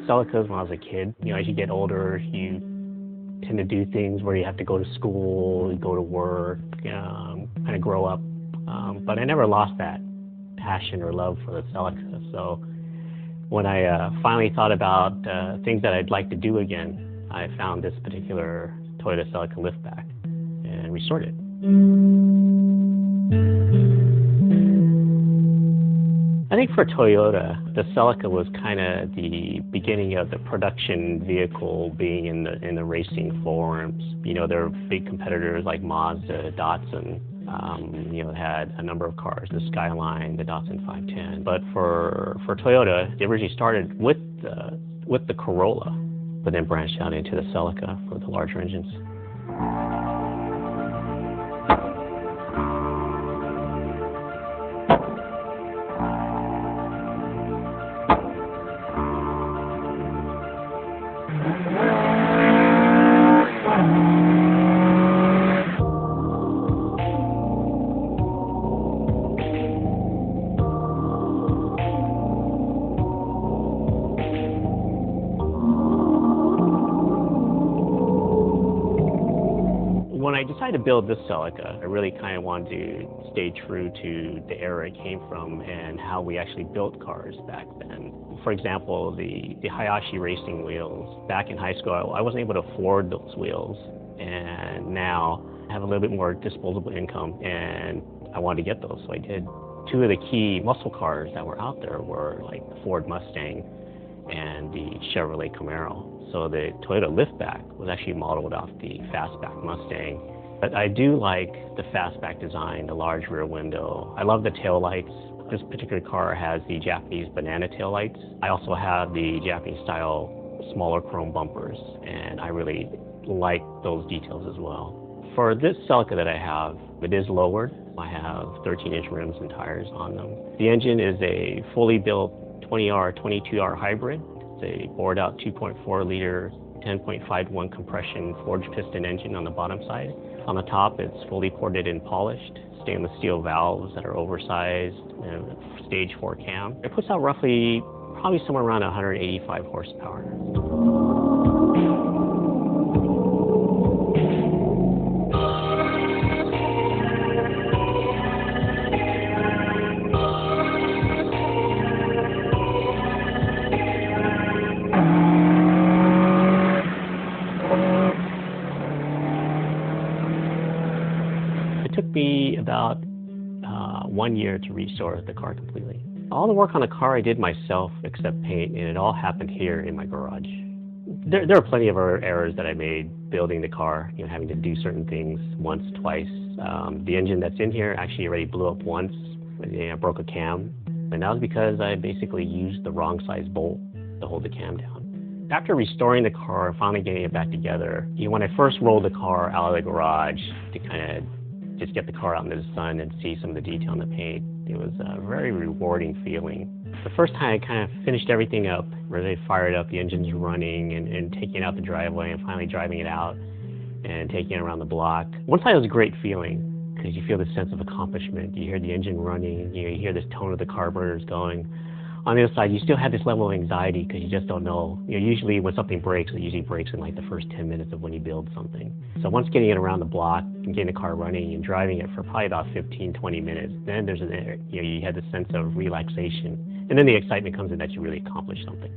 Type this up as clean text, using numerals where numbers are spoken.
Celicas when I was a kid. You know, as you get older, you tend to do things where you have to go to school, go to work, kind of grow up. But I never lost that passion or love for the Celica. So when I finally thought about things that I'd like to do again, I found this particular Toyota Celica liftback and restored it. I think for Toyota, the Celica was kind of the beginning of the production vehicle being in the racing forums. You know, there are big competitors like Mazda, Datsun. You know, had a number of cars, the Skyline, the Datsun 510. But for Toyota, it originally started with the Corolla, but then branched out into the Celica for the larger engines. When I decided to build this Celica, I really kind of wanted to stay true to the era it came from and how we actually built cars back then. For example, the Hayashi racing wheels. Back in high school, I wasn't able to afford those wheels, and now I have a little bit more disposable income, and I wanted to get those, so I did. Two of the key muscle cars that were out there were like the Ford Mustang and the Chevrolet Camaro. So the Toyota liftback was actually modeled off the fastback Mustang. But I do like the fastback design, the large rear window. I love the taillights. This particular car has the Japanese banana taillights. I also have the Japanese style smaller chrome bumpers, and I really like those details as well. For this Celica that I have, it is lowered. I have 13-inch rims and tires on them. The engine is a fully built 20R, 22R hybrid. It's a bored-out 2.4-liter, 10.5 compression forged piston engine on the bottom side. On the top, it's fully ported and polished, stainless steel valves that are oversized, and stage 4 cam. It puts out probably somewhere around 185 horsepower. It took me about 1 year to restore the car completely. All the work on the car I did myself except paint, and it all happened here in my garage. There are plenty of errors that I made building the car, you know, having to do certain things once, twice. The engine that's in here actually already blew up once. I broke a cam, and that was because I basically used the wrong size bolt to hold the cam down. After restoring the car and finally getting it back together, you know, when I first rolled the car out of the garage to kind of just get the car out into the sun and see some of the detail in the paint, it was a very rewarding feeling. The first time I kind of finished everything up, really fired up, the engine's running, and taking it out the driveway and finally driving it out and taking it around the block. One side it was a great feeling because you feel this sense of accomplishment. You hear the engine running, you hear this tone of the carburetors going. On the other side, you still have this level of anxiety because you just don't know. You know, usually when something breaks, it usually breaks in like the first 10 minutes of when you build something. So once getting it around the block and getting the car running and driving it for probably about 15, 20 minutes, then you have this sense of relaxation. And then the excitement comes in that you really accomplished something.